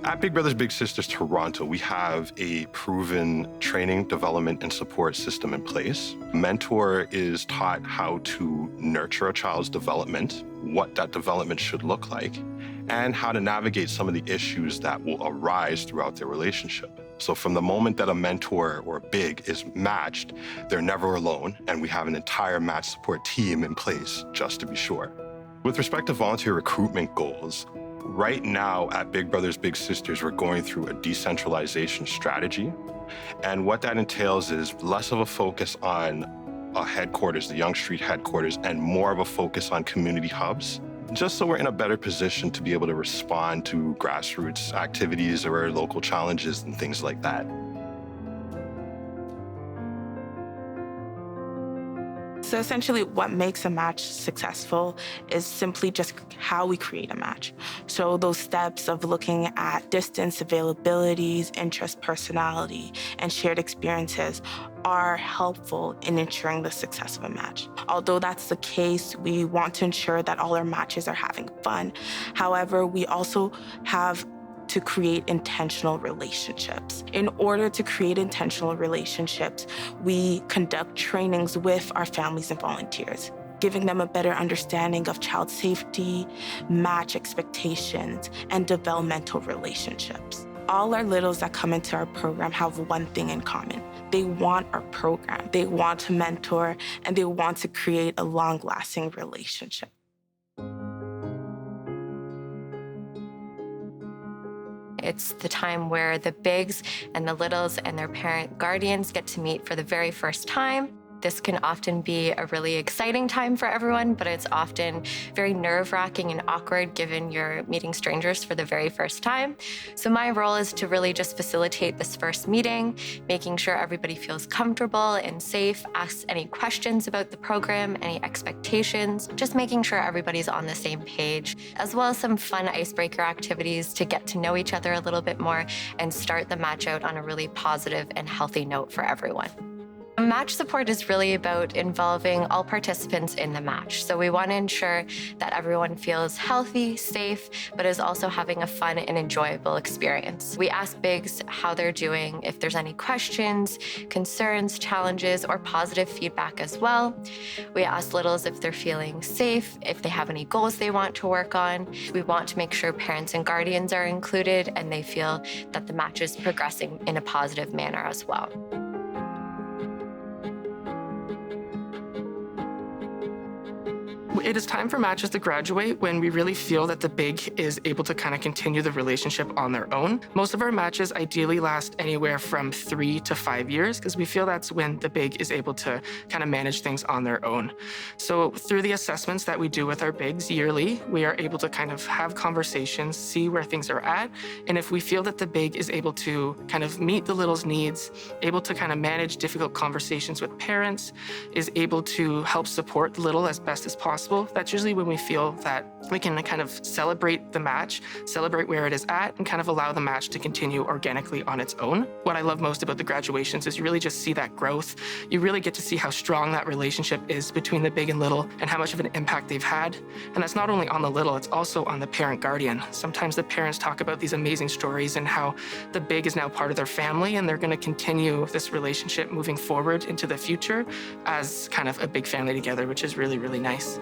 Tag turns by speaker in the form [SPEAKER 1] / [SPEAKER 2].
[SPEAKER 1] At Big Brothers Big Sisters Toronto, we have a proven training, development, and support system in place. Mentor is taught how to nurture a child's development, what that development should look like, and how to navigate some of the issues that will arise throughout their relationship. So from the moment that a mentor or a big is matched, they're never alone, and we have an entire match support team in place just to be sure. With respect to volunteer recruitment goals, right now at Big Brothers Big Sisters, we're going through a decentralization strategy. And what that entails is less of a focus on a headquarters, the Yonge Street headquarters, and more of a focus on community hubs, just so we're in a better position to be able to respond to grassroots activities or local challenges and things like that.
[SPEAKER 2] So essentially what makes a match successful is simply just how we create a match. So those steps of looking at distance, availabilities, interest, personality, and shared experiences are helpful in ensuring the success of a match. Although that's the case, we want to ensure that all our matches are having fun. However, we also have to create intentional relationships. In order to create intentional relationships, we conduct trainings with our families and volunteers, giving them a better understanding of child safety, match expectations, and developmental relationships. All our littles that come into our program have one thing in common. They want our program. They want to mentor, and they want to create a long-lasting relationship.
[SPEAKER 3] It's the time where the bigs and the littles and their parent guardians get to meet for the very first time. This can often be a really exciting time for everyone, but it's often very nerve-wracking and awkward given you're meeting strangers for the very first time. So my role is to really just facilitate this first meeting, making sure everybody feels comfortable and safe, ask any questions about the program, any expectations, just making sure everybody's on the same page, as well as some fun icebreaker activities to get to know each other a little bit more and start the match out on a really positive and healthy note for everyone. Match support is really about involving all participants in the match. So we want to ensure that everyone feels healthy, safe, but is also having a fun and enjoyable experience. We ask bigs how they're doing, if there's any questions, concerns, challenges, or positive feedback as well. We ask littles if they're feeling safe, if they have any goals they want to work on. We want to make sure parents and guardians are included and they feel that the match is progressing in a positive manner as well.
[SPEAKER 4] It is time for matches to graduate when we really feel that the big is able to kind of continue the relationship on their own. Most of our matches ideally last anywhere from 3 to 5 years because we feel that's when the big is able to kind of manage things on their own. So through the assessments that we do with our bigs yearly, we are able to kind of have conversations, see where things are at, and if we feel that the big is able to kind of meet the little's needs, able to kind of manage difficult conversations with parents, is able to help support the little as best as possible, that's usually when we feel that we can kind of celebrate the match, celebrate where it is at, and kind of allow the match to continue organically on its own. What I love most about the graduations is you really just see that growth. You really get to see how strong that relationship is between the big and little and how much of an impact they've had. And that's not only on the little, it's also on the parent guardian. Sometimes the parents talk about these amazing stories and how the big is now part of their family and they're going to continue this relationship moving forward into the future as kind of a big family together, which is really, really nice.